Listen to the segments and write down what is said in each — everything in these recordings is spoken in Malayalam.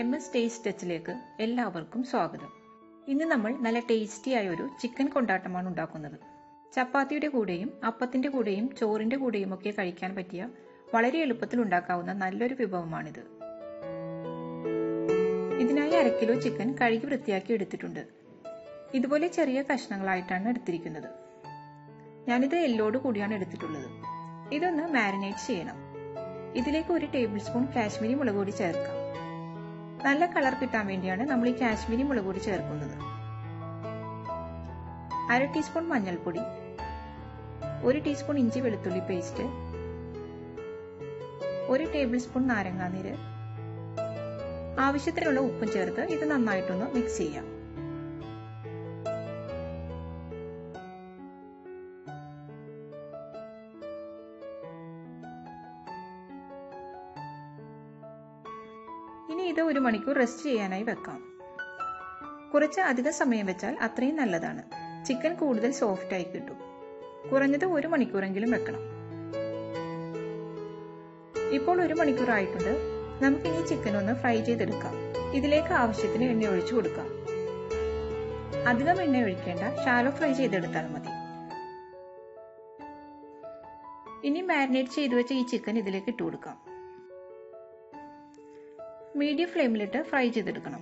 MSTasteTouchലേക്ക് എല്ലാവർക്കും സ്വാഗതം. ഇന്ന് നമ്മൾ നല്ല ടേസ്റ്റിയായ ഒരു ചിക്കൻ കൊണ്ടാട്ടമാണ് ഉണ്ടാക്കുന്നത്. ചപ്പാത്തിയുടെ കൂടെയും അപ്പത്തിന്റെ കൂടെയും ചോറിന്റെ കൂടെയും ഒക്കെ കഴിക്കാൻ പറ്റിയ വളരെ എളുപ്പത്തിൽ ഉണ്ടാക്കാവുന്ന നല്ലൊരു വിഭവമാണിത്. ഇതിനായി 1/2 കിലോ ചിക്കൻ കഴുകി വൃത്തിയാക്കി എടുത്തിട്ടുണ്ട്. ഇതുപോലെ ചെറിയ കഷ്ണങ്ങളായിട്ടാണ് എടുത്തിരിക്കുന്നത്. ഞാനിത് എല്ലോട് കൂടിയാണ് എടുത്തിട്ടുള്ളത്. ഇതൊന്ന് മാരിനേറ്റ് ചെയ്യണം. ഇതിലേക്ക് 1 ടേബിൾ സ്പൂൺ കാശ്മീരി മുളക് പൊടി ചേർക്കാം. നല്ല കളർ കിട്ടാൻ വേണ്ടിയാണ് നമ്മൾ ഈ കാശ്മീരി മുളക് പൊടി ചേർക്കുന്നത്. 1/2 ടീസ്പൂൺ മഞ്ഞൾപ്പൊടി, 1 ടീസ്പൂൺ ഇഞ്ചി വെളുത്തുള്ളി പേസ്റ്റ്, 1 ടേബിൾ സ്പൂൺ നാരങ്ങാനീര്, ആവശ്യത്തിനുള്ള ഉപ്പും ചേർത്ത് ഇത് നന്നായിട്ടൊന്ന് മിക്സ് ചെയ്യാം. ഇനി ഇത് 1 മണിക്കൂർ റെസ്റ്റ് ചെയ്യാനായി വെക്കാം. കുറച്ച് അധികം സമയം വെച്ചാൽ അത്രയും നല്ലതാണ്. ചിക്കൻ കൂടുതൽ സോഫ്റ്റ് ആയി കിട്ടും. കുറഞ്ഞത് 1 മണിക്കൂറെങ്കിലും വെക്കണം. ഇപ്പോൾ 1 മണിക്കൂർ ആയിട്ടുണ്ട്. നമുക്കിനി ചിക്കൻ ഒന്ന് ഫ്രൈ ചെയ്തെടുക്കാം. ഇതിലേക്ക് ആവശ്യത്തിന് എണ്ണ ഒഴിച്ചു കൊടുക്കാം. അധികം എണ്ണ ഒഴിക്കേണ്ട, ഷാലോ ഫ്രൈ ചെയ്തെടുത്താൽ മതി. ഇനി മാരിനേറ്റ് ചെയ്തു വെച്ച ഈ ചിക്കൻ ഇതിലേക്ക് ഇട്ട് കൊടുക്കാം. മീഡിയം ഫ്ലെയിമിലിട്ട് ഫ്രൈ ചെയ്തെടുക്കണം.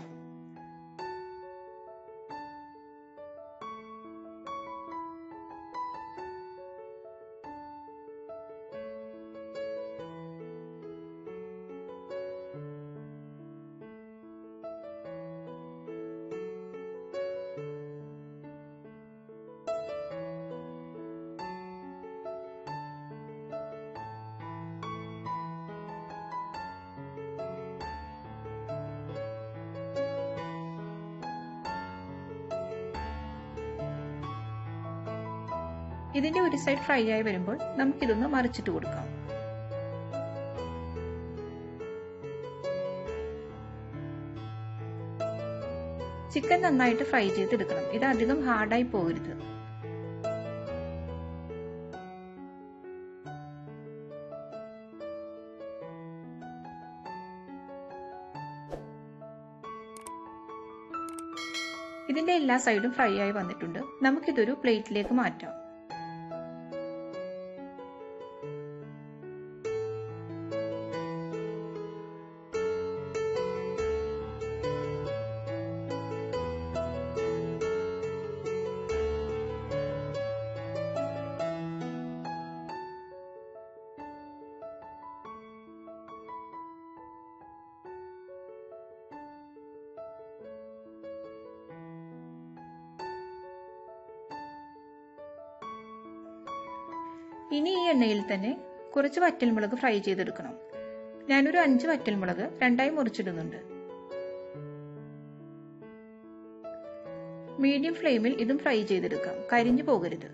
ഇതിന്റെ ഒരു സൈഡ് ഫ്രൈ ആയി വരുമ്പോൾ നമുക്കിതൊന്ന് മറിച്ചിട്ട് കൊടുക്കാം. ചിക്കൻ നന്നായിട്ട് ഫ്രൈ ചെയ്തെടുക്കണം. ഇത് അധികം ഹാർഡായി പോകരുത്. ഇതിന്റെ എല്ലാ സൈഡും ഫ്രൈ ആയി വന്നിട്ടുണ്ട്. നമുക്കിതൊരു പ്ലേറ്റിലേക്ക് മാറ്റാം. ഇനി ഈ എണ്ണയിൽ തന്നെ കുറച്ച് വറ്റൽമുളക് ഫ്രൈ ചെയ്തെടുക്കണം. ഞാനൊരു 5 വറ്റൽമുളക് 2ആയി മുറിച്ചിടുന്നുണ്ട്. മീഡിയം ഫ്ലെയിമിൽ ഇതും ഫ്രൈ ചെയ്തെടുക്കാം. കരിഞ്ഞു പോകരുത്.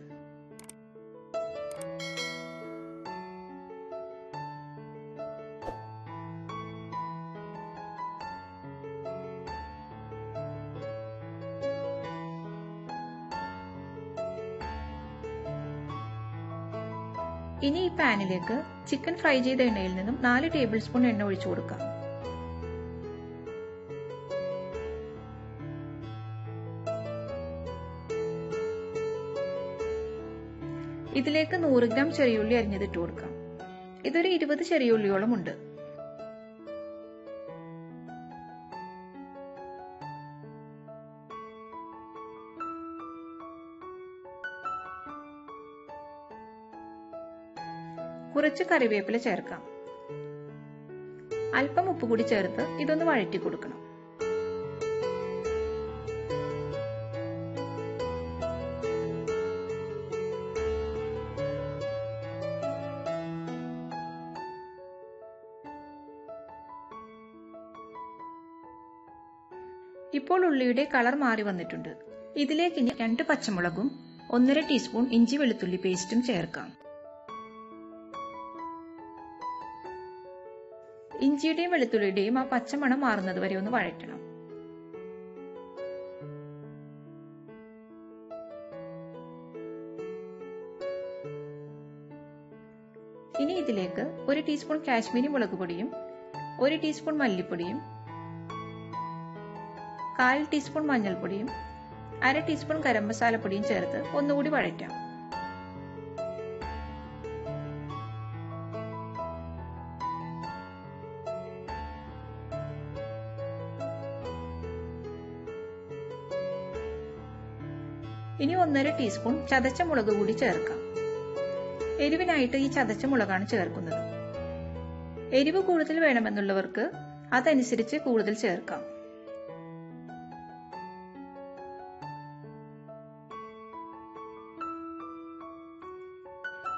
ഇനി ഈ പാനിലേക്ക് ചിക്കൻ ഫ്രൈ ചെയ്ത എണ്ണയിൽ നിന്നും 4 ടേബിൾ സ്പൂൺ എണ്ണ ഒഴിച്ചു കൊടുക്കാം. ഇതിലേക്ക് 100 ഗ്രാം ചെറിയുള്ളി അരിഞ്ഞതിട്ട് കൊടുക്കാം. ഇതൊരു 20 ചെറിയുള്ളിയോളം ഉണ്ട്. കുറച്ച് കറിവേപ്പില ചേർക്കാം. അല്പം ഉപ്പ് കൂടി ചേർത്ത് ഇതൊന്ന് വഴറ്റി കൊടുക്കണം. ഇപ്പോൾ ഉള്ളിയുടെ കളർ മാറി വന്നിട്ടുണ്ട്. ഇതിലേക്ക് ഇനി 2 പച്ചമുളകും 1.5 ടീസ്പൂൺ ഇഞ്ചി വെളുത്തുള്ളി പേസ്റ്റും ചേർക്കാം. ഇഞ്ചിയുടെയും വെളുത്തുള്ളിയുടെയും ആ പച്ചമണം മാറുന്നത് വരെ ഒന്ന് വഴറ്റണം. ഇനി ഇതിലേക്ക് 1 ടീസ്പൂൺ കാശ്മീരി മുളക് പൊടിയും 1 ടീസ്പൂൺ മല്ലിപ്പൊടിയും 1/4 ടീസ്പൂൺ മഞ്ഞൾപ്പൊടിയും 1/2 ടീസ്പൂൺ ഗരം മസാലപ്പൊടിയും ചേർത്ത് ഒന്നുകൂടി വഴറ്റാം. ഇനി 1/2 ടീസ്പൂൺ ചതച്ച മുളക് കൂടി ചേർക്കാം. എരിവിനായിട്ട് ഈ ചതച്ച മുളകാണ് ചേർക്കുന്നത്. എരിവ് കൂടുതൽ വേണമെന്നുള്ളവർക്ക് അതനുസരിച്ച് കൂടുതൽ ചേർക്കാം.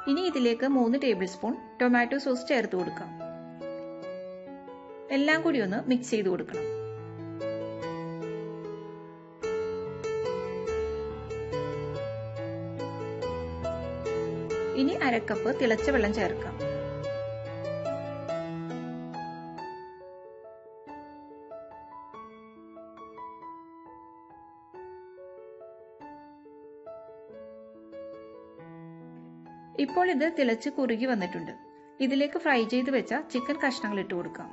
ഇനി ഇതിലേക്ക് 3 ടേബിൾ സ്പൂൺ ടൊമാറ്റോ സോസ് ചേർത്ത് കൊടുക്കാം. എല്ലാം കൂടി ഒന്ന് മിക്സ് ചെയ്ത് കൊടുക്കണം. ഇനി 1/2 കപ്പ് തിളച്ച വെള്ളം ചേർക്കാം. ഇപ്പോൾ ഇത് തിളച്ച് കുറുകി വന്നിട്ടുണ്ട്. ഇതിലേക്ക് ഫ്രൈ ചെയ്ത് വെച്ച ചിക്കൻ കഷ്ണങ്ങൾ ഇട്ട് കൊടുക്കാം.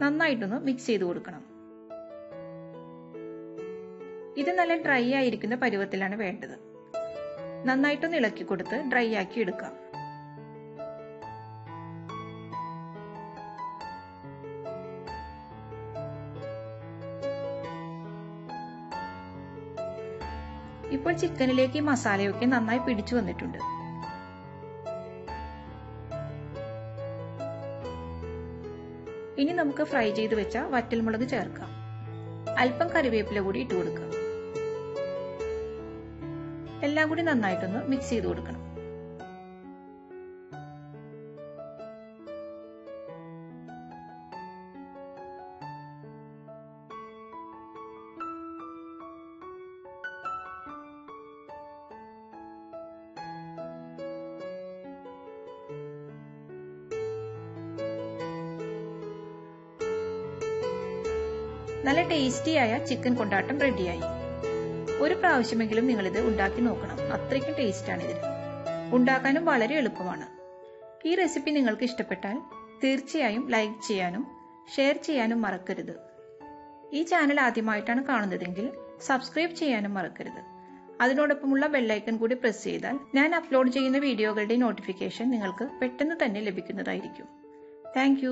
നന്നായിട്ടൊന്ന് മിക്സ് ചെയ്ത് കൊടുക്കണം. ഇത് നല്ല ഡ്രൈ ആയിരിക്കുന്ന പരുവത്തിലാണ് വേണ്ടത്. നന്നായിട്ടൊന്ന് ഇളക്കി കൊടുത്ത് ഡ്രൈ ആക്കി എടുക്കാം. ഇപ്പോൾ ചിക്കനിലേക്ക് മസാലയൊക്കെ നന്നായി പിടിച്ചു വന്നിട്ടുണ്ട്. ഇനി നമുക്ക് ഫ്രൈ ചെയ്ത് വെച്ച വറ്റൽമുളക് ചേർക്കാം. അല്പം കറിവേപ്പില കൂടി ഇട്ട് കൊടുക്കാം. എല്ലാം കൂടി നന്നായിട്ടൊന്ന് മിക്സ് ചെയ്ത് കൊടുക്കണം. നല്ല ടേസ്റ്റിയായ ചിക്കൻ കൊണ്ടാട്ടം റെഡിയായി. ഒരു പ്രാവശ്യമെങ്കിലും നിങ്ങളിത് ഉണ്ടാക്കി നോക്കണം. അത്രയ്ക്കും ടേസ്റ്റാണ് ഇതിന്. ഉണ്ടാക്കാനും വളരെ എളുപ്പമാണ്. ഈ റെസിപ്പി നിങ്ങൾക്ക് ഇഷ്ടപ്പെട്ടാൽ തീർച്ചയായും ലൈക്ക് ചെയ്യാനും ഷെയർ ചെയ്യാനും മറക്കരുത്. ഈ ചാനൽ ആദ്യമായിട്ടാണ് കാണുന്നതെങ്കിൽ സബ്സ്ക്രൈബ് ചെയ്യാനും മറക്കരുത്. അതിനോടൊപ്പമുള്ള ബെല്ലൈക്കൺ കൂടി പ്രസ് ചെയ്താൽ ഞാൻ അപ്ലോഡ് ചെയ്യുന്ന വീഡിയോകളുടെ നോട്ടിഫിക്കേഷൻ നിങ്ങൾക്ക് പെട്ടെന്ന് തന്നെ ലഭിക്കുന്നതായിരിക്കും. താങ്ക്